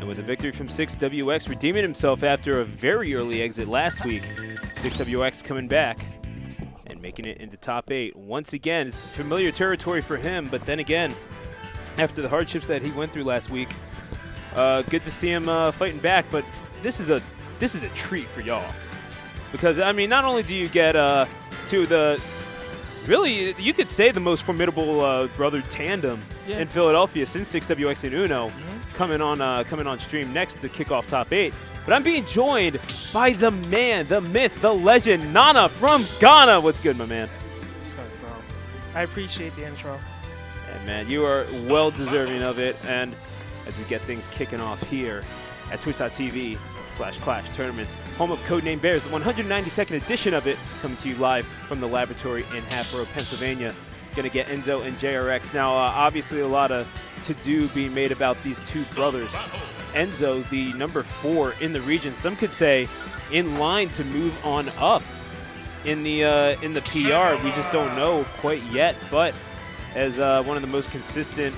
And with a victory from 6WX, redeeming himself after a very early exit last week, 6WX coming back and making it into top 8. Once again, it's familiar territory for him, but then again, after the hardships that he went through last week, good to see him fighting back. But this is a treat for y'all, because I mean, not only do you get to the really, you could say the most formidable brother tandem in Philadelphia since 6WX and Uno, coming on stream next to kick off top 8. But I'm being joined by the man, the myth, the legend, Nana from Ghana. What's good, my man? What's good, bro? I appreciate the intro. And man, you are well deserving of it. And as we get things kicking off here at twitch.tv/Clash Tournaments, home of CodeName Bears, the 192nd edition of it, coming to you live from the laboratory in Hatboro, Pennsylvania. Going to get Enzo and JRX. Now, obviously a lot of to-do being made about these two brothers. Enzo, the number 4 in the region, some could say in line to move on up in the PR. We just don't know quite yet, but as one of the most consistent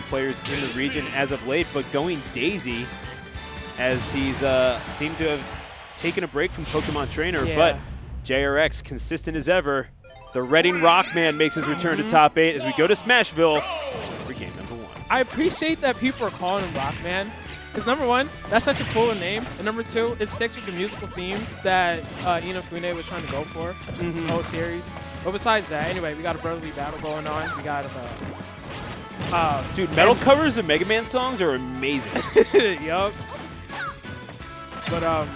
players in the region as of late, but going Daisy as he's seemed to have taken a break from Pokemon Trainer, but JRX consistent as ever. The Reading Rockman makes his return to top 8 as we go to Smashville for game number 1. I appreciate that people are calling him Rockman, because number 1, that's such a cool name, and number 2, it sticks with the musical theme that Inafune was trying to go for the whole series. But besides that, anyway, we got a brotherly battle going on. We got dude, metal covers of Mega Man songs are amazing. Yup. But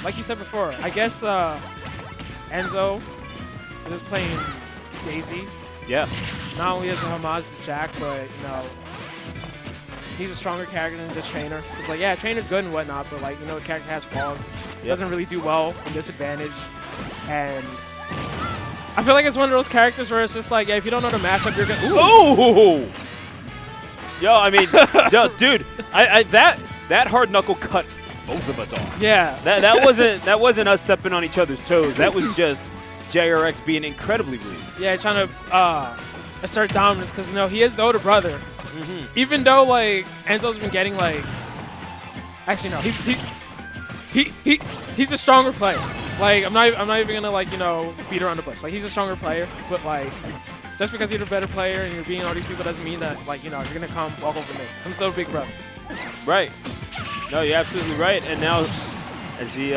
like you said before, I guess Enzo is playing Daisy. Yeah. Not only as a homage to Jack, but he's a stronger character than just Trainer. It's like, yeah, Trainer's good and whatnot, but like, the character has flaws. Doesn't really do well in disadvantage, and I feel like it's one of those characters where it's just like, yeah, if you don't know the matchup, you're gonna. Ooh! Yo, I mean, yo, dude, that hard knuckle cut both of us off. Yeah. That wasn't us stepping on each other's toes. That was just JRX being incredibly rude. Yeah, he's trying to assert dominance because he is the older brother. Even though like Enzo's been getting like, actually no, he's a stronger player. Like I'm not even gonna like beat around the bush. Like he's a stronger player, but like just because you're a better player and you're beating all these people doesn't mean that like you're gonna come walk over me. I'm still a big brother. Right. No, you're absolutely right. And now as he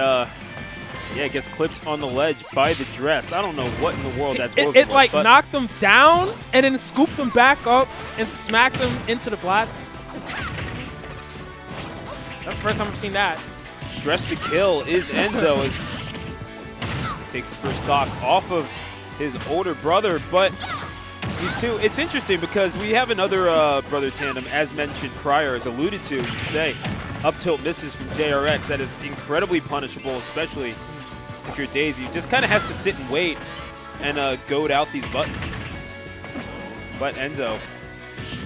gets clipped on the ledge by the dress. I don't know what in the world that's working. It like knocked him down and then scooped him back up and smacked him into the blast. That's the first time I've seen that. Dress to kill is Enzo. Takes the first stock off of his older brother, but these two, it's interesting because we have another brother tandem, as mentioned prior, as alluded to, you could say, up tilt misses from JRX. That is incredibly punishable, especially if you're Daisy. You just kind of has to sit and wait and goad out these buttons. But Enzo,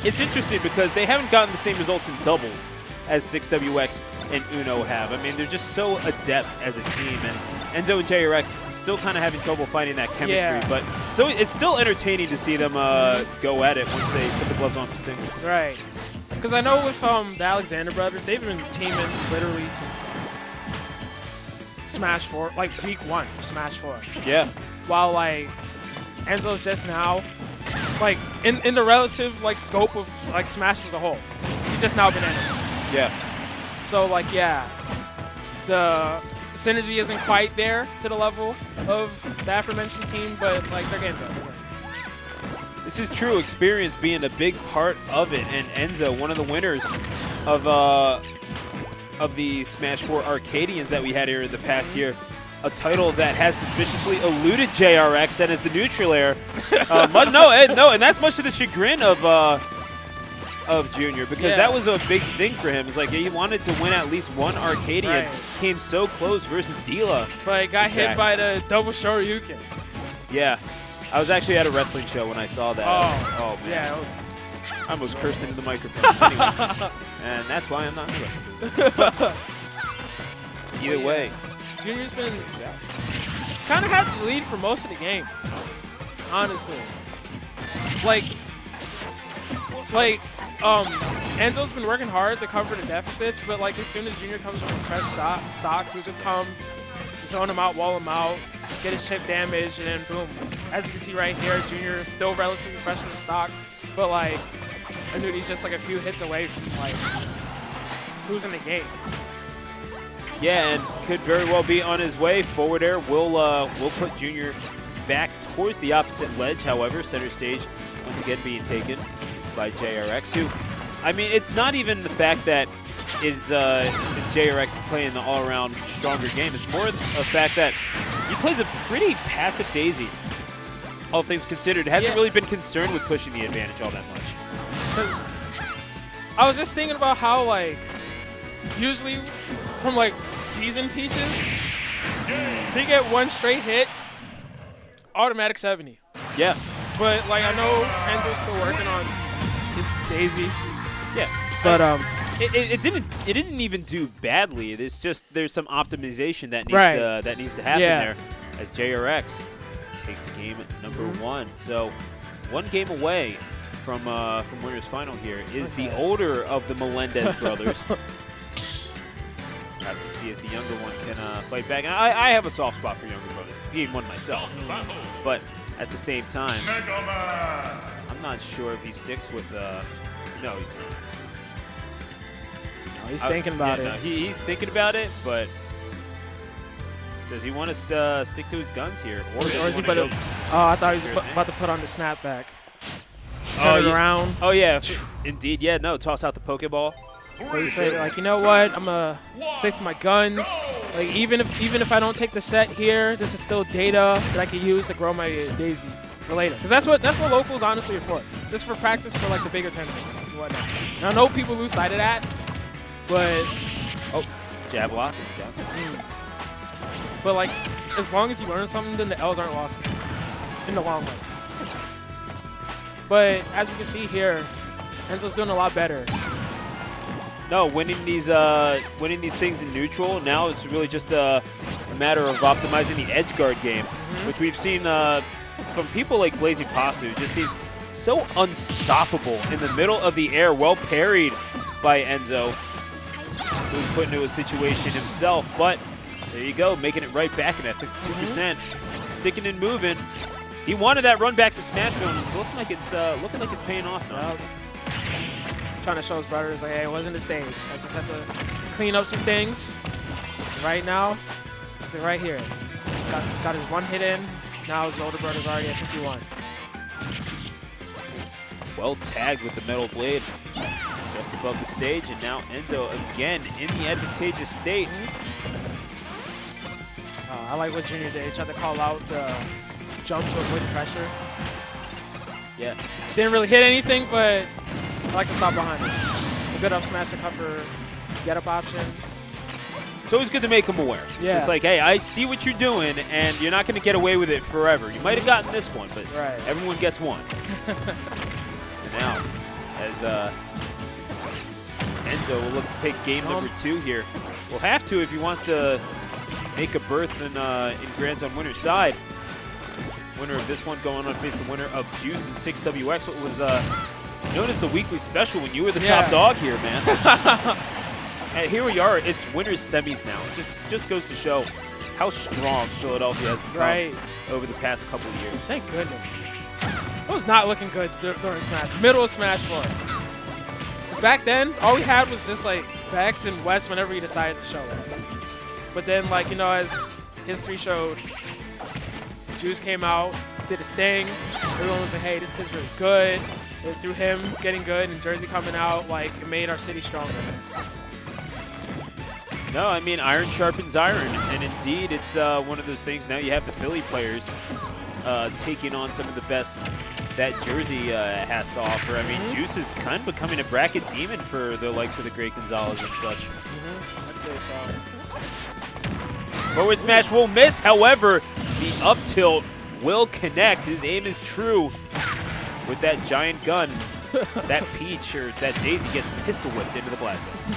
it's interesting because they haven't gotten the same results in doubles as 6WX and Uno have. I mean, they're just so adept as a team, and Enzo and JRX still kind of having trouble finding that chemistry. But so it's still entertaining to see them go at it once they put the gloves on for singles. Right. Because I know with the Alexander brothers, they've been teaming literally since Smash 4, like week 1 of Smash 4. Yeah. While like Enzo's just now, like in the relative like scope of like Smash as a whole, he's just now been Enzo. Yeah. So like the synergy isn't quite there to the level of the aforementioned team, but like they're getting better. This is true. Experience being a big part of it, and Enzo, one of the winners of the Smash 4 Arcadians that we had here in the past year, a title that has suspiciously eluded JRX and is the neutral air. And that's much to the chagrin of Junior, because that was a big thing for him. It's like he wanted to win at least one Arcadian, came so close versus Dila, but got hit by the double Shoryuken. Yeah. I was actually at a wrestling show when I saw that. Oh man. Yeah, it was. I almost cursed into the microphone. Anyway, and that's why I'm not in the wrestling business. Either way. Junior's been. It's kind of had the lead for most of the game. Honestly. Like Enzo's been working hard to cover the deficits, but like as soon as Junior comes from fresh stock, he'll just come, zone him out, wall him out, get his chip damage, and then boom. As you can see right here, Junior is still relatively fresh from the stock, but like Anudi's just like a few hits away from like losing the game. Yeah, and could very well be on his way. Forward air will put Junior back towards the opposite ledge. However, center stage once again being taken by JRX, who, I mean, it's not even the fact that is JRX playing the all-around stronger game. It's more the fact that he plays a pretty passive Daisy, all things considered. Hasn't really been concerned with pushing the advantage all that much. Because I was just thinking about how, like, usually from, like, season pieces, they get one straight hit, automatic 70. Yeah. But, like, I know Enzo's still working on his Daisy. Yeah. But, It didn't even do badly. It's just there's some optimization that needs to happen there as JRX takes game number 1. So 1 game away from winners final here is the older of the Melendez brothers. Have to see if the younger one can fight back. And I have a soft spot for younger brothers, being one myself. But at the same time, I'm not sure if he sticks with. No, he's not. Oh, he's thinking about it. No, he's thinking about it, but does he want to stick to his guns here? Or is he oh, I thought he was about to put on the snapback. Turn it around. Oh, yeah. Indeed. Yeah, no, toss out the Pokeball. But he said, like, you know what? I'm going to stick to my guns. Like, even if I don't take the set here, this is still data that I can use to grow my Daisy for later. Because that's what locals honestly are for. Just for practice for, like, the bigger tournaments and whatnot. And I know people lose sight of that. But jab lock. But like, as long as you learn something, then the L's aren't losses in the long run. But as we can see here, Enzo's doing a lot better. No, winning these things in neutral. Now it's really just a matter of optimizing the edge guard game, which we've seen from people like Blazing Pasu. It just seems so unstoppable in the middle of the air, well parried by Enzo, who's put into a situation himself. But there you go, making it right back in at 52%, sticking and moving. He wanted that run back to Smashville, and it's looking like it's paying off now. Trying to show his brothers, like, hey, it wasn't a stage. I just have to clean up some things. Right now, it's right here. Got his 1 hit in. Now his older brother's already at 51. Well tagged with the metal blade just above the stage, and now Enzo again in the advantageous state. I like what Junior did. He tried to call out the jump to avoid pressure. Yeah. Didn't really hit anything, but I like the thought behind it. A good up smash to cover his get up option. It's always good to make him aware. It's just like, hey, I see what you're doing, and you're not going to get away with it forever. You might have gotten this one, but everyone gets one. So now, as Enzo will look to take game number 2 here. Will have to if he wants to make a berth in Grand Zone winner's side. Winner of this one going on to face the winner of Juice and 6WX, what was known as the weekly special when you were the top dog here, man. And here we are. It's winners semis now. It just goes to show how strong Philadelphia has become over the past couple of years. Thank goodness. It was not looking good during Smash. Middle of Smash 4. Because back then, all we had was just like Vex and West whenever he decided to show it. But then, like, you know, as history showed, Juice came out, did his thing. Everyone was like, hey, this kid's really good. And through him getting good and Jersey coming out, like, it made our city stronger. No, I mean, iron sharpens iron. And indeed, it's one of those things. Now you have the Philly players taking on some of the best that Jersey has to offer. I mean, Juice is kind of becoming a bracket demon for the likes of the Great Gonzalez and such. I'd say so. Forward smash will miss. However, the up tilt will connect. His aim is true with that giant gun. That Peach or that Daisy gets pistol whipped into the blast zone.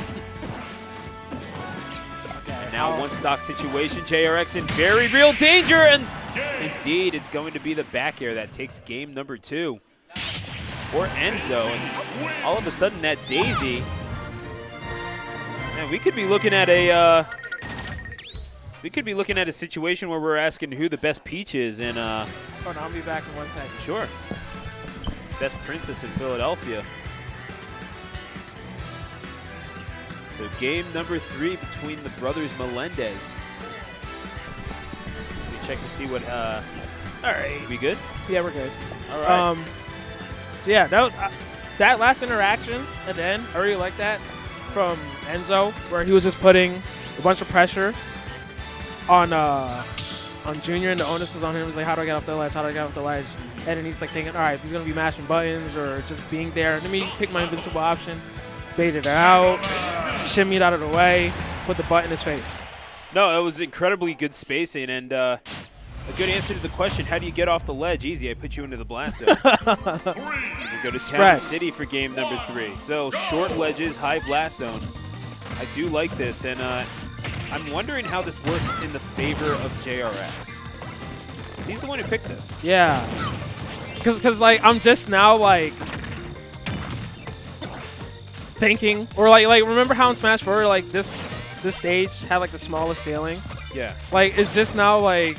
And now one stock situation. JRX in very real danger. And indeed, it's going to be the back air that takes game number 2. for Enzo. And all of a sudden, that Daisy, man, we could be looking at a situation where we're asking who the best Peach is. And Oh, no, I'll be back in 1 second. sure, best princess in Philadelphia. So game number 3 between the brothers Melendez. Let me check to see what. All right, we good? Yeah, we're good. All right. So yeah, that last interaction at the end, I really like that from Enzo, where he was just putting a bunch of pressure on Junior, and the onus was on him. He was like, how do I get off the ledge? How do I get off the ledge? And then he's like thinking, all right, if he's gonna be mashing buttons or just being there, let me pick my invincible option. Baited it out, shimmied out of the way, put the butt in his face. No, it was incredibly good spacing and a good answer to the question, how do you get off the ledge? Easy, I put you into the blast zone. You go to Town City for game number 3. So short ledges, high blast zone. I do like this, and I'm wondering how this works in the favor of JRX. 'Cause he's the one who picked this. Yeah, because like I'm just now like thinking, or like remember how in Smash 4 like this stage had like the smallest ceiling? Yeah. Like it's just now like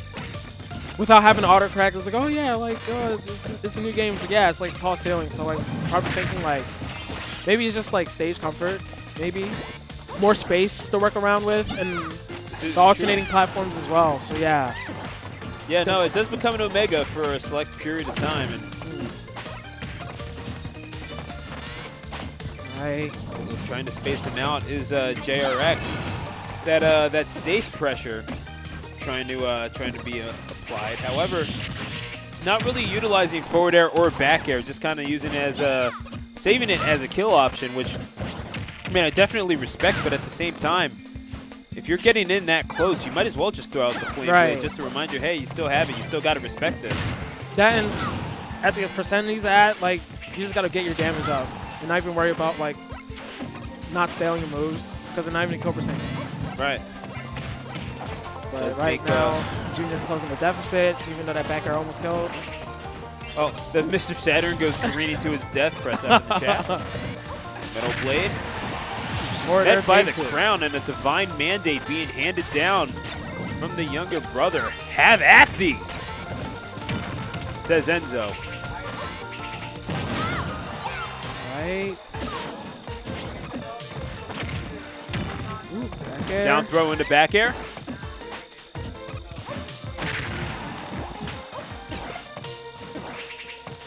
without having auto crack, it's like, oh yeah, like it's a new game. It's like, yeah, it's like tall ceiling. So like probably thinking like maybe it's just like stage comfort, maybe more space to work around with, and the alternating platforms as well. So yeah. Yeah, no, it does become an Omega for a select period of time. And trying to space him out is JRX. That safe pressure trying to be applied. However, not really utilizing forward air or back air, just kind of using it as saving it as a kill option, which I mean I definitely respect. But at the same time, if you're getting in that close, you might as well just throw out the flame blade just to remind you, hey, you still have it. You still got to respect this. That ends at the percent he's at. Like you just got to get your damage up. And not even worry about like not staling your moves because they're not even a kill percent. Right. But right now, Junior's closing the deficit, even though that back air almost killed. Oh, the Mr. Saturn goes careening to his death. Press up in the chat. Metal Blade. Met by the crown and a divine mandate being handed down from the younger brother. Have at thee, says Enzo. Right. Ooh, back air. Down throw into back air.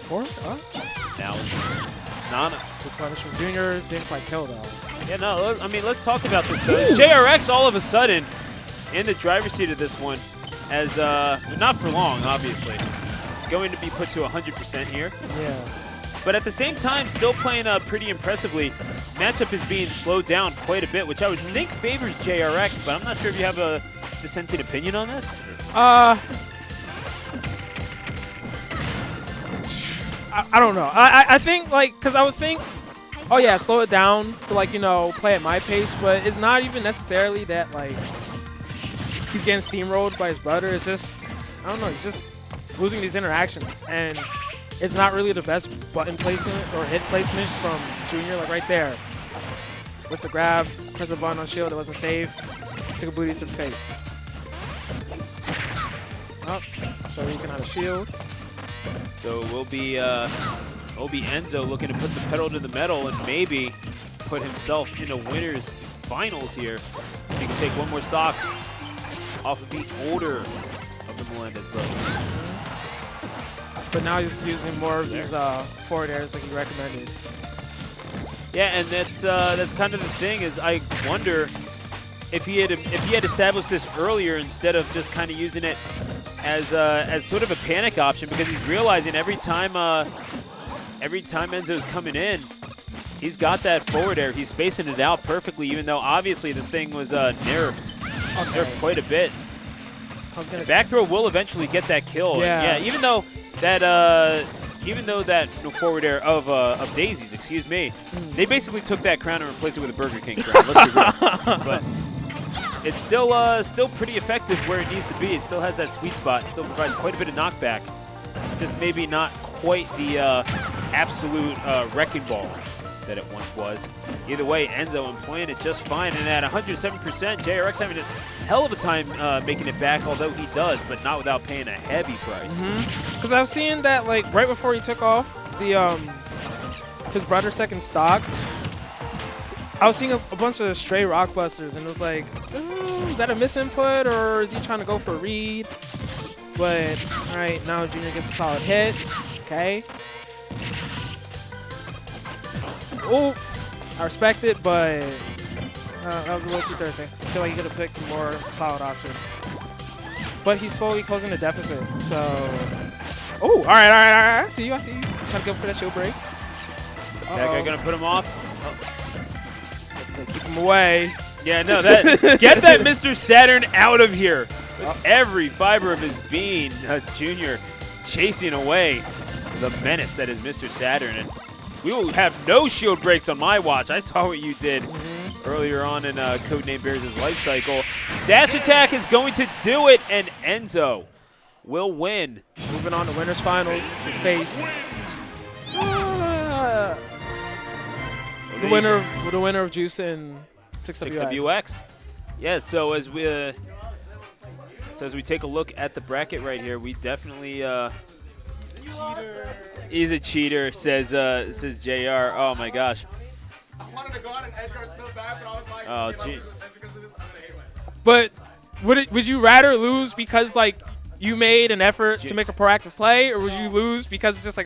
Force up. Now Nana. Good punish from Junior. Didn't quite kill though. Yeah, no, I mean, let's talk about this though. JRX all of a sudden in the driver's seat of this one as, not for long, obviously. Going to be put to 100% here. Yeah. But at the same time, still playing pretty impressively. Matchup is being slowed down quite a bit, which I would think favors JRX, but I'm not sure if you have a dissenting opinion on this. I don't know. I think, like, because I would think, oh, yeah, slow it down to, like, you know, play at my pace, but it's not even necessarily that, like, he's getting steamrolled by his brother. It's just, I don't know, he's just losing these interactions, and it's not really the best button placement or hit placement from Junior, like, right there. With the grab, press the button on shield, it wasn't safe, took a booty to the face. Oh, so he can have a shield. So we'll be Enzo looking to put the pedal to the metal and maybe put himself in a winner's finals here. He can take one more stock off of the older of the Melendez brothers. But now he's using more of these forward airs like he recommended. Yeah, and that's kind of the thing is I wonder if he had established this earlier instead of just kind of using it as sort of a panic option, because he's realizing every time Enzo's coming in, he's got that forward air. He's spacing it out perfectly, even though obviously the thing was nerfed quite a bit. The back throw will eventually get that kill. Yeah. And yeah, even though that forward air of Daisy's, excuse me, they basically took that crown and replaced it with a Burger King crown. Let's be real. But it's still pretty effective where it needs to be. It still has that sweet spot. It still provides quite a bit of knockback. Just maybe not quite the absolute wrecking ball that it once was. Either way, Enzo employing it just fine, and at 107%, JRX having a hell of a time making it back, although he does, but not without paying a heavy price. Because I've seen that, like, right before he took off the his brother's second stock, I was seeing a bunch of stray rock busters, and it was like, ooh, is that a misinput, or is he trying to go for a read? But, all right, now Junior gets a solid hit. Okay. Oh, I respect it, but that was a little too thirsty. I feel like he could have picked a more solid option. But he's slowly closing the deficit, so... Oh, all right. I see you. Trying to go for that shield break. That guy gonna put him off. Let's say keep him away. Yeah, no, get that Mr. Saturn out of here. With every fiber of his being, Junior chasing away the menace that is Mr. Saturn. And we will have no shield breaks on my watch. I saw what you did earlier on in CodeName Bears' life cycle. Dash attack is going to do it, and Enzo will win. Moving on to winners finals to face the winner of Juice and 6WX. Yeah, so as we take a look at the bracket right here, we definitely he's a cheater, says JR. Oh my gosh. I wanted to go out and edge guard so bad, but I was like, oh, gee. But would you rather lose because like you made an effort to make a proactive play, or would you lose because it's just like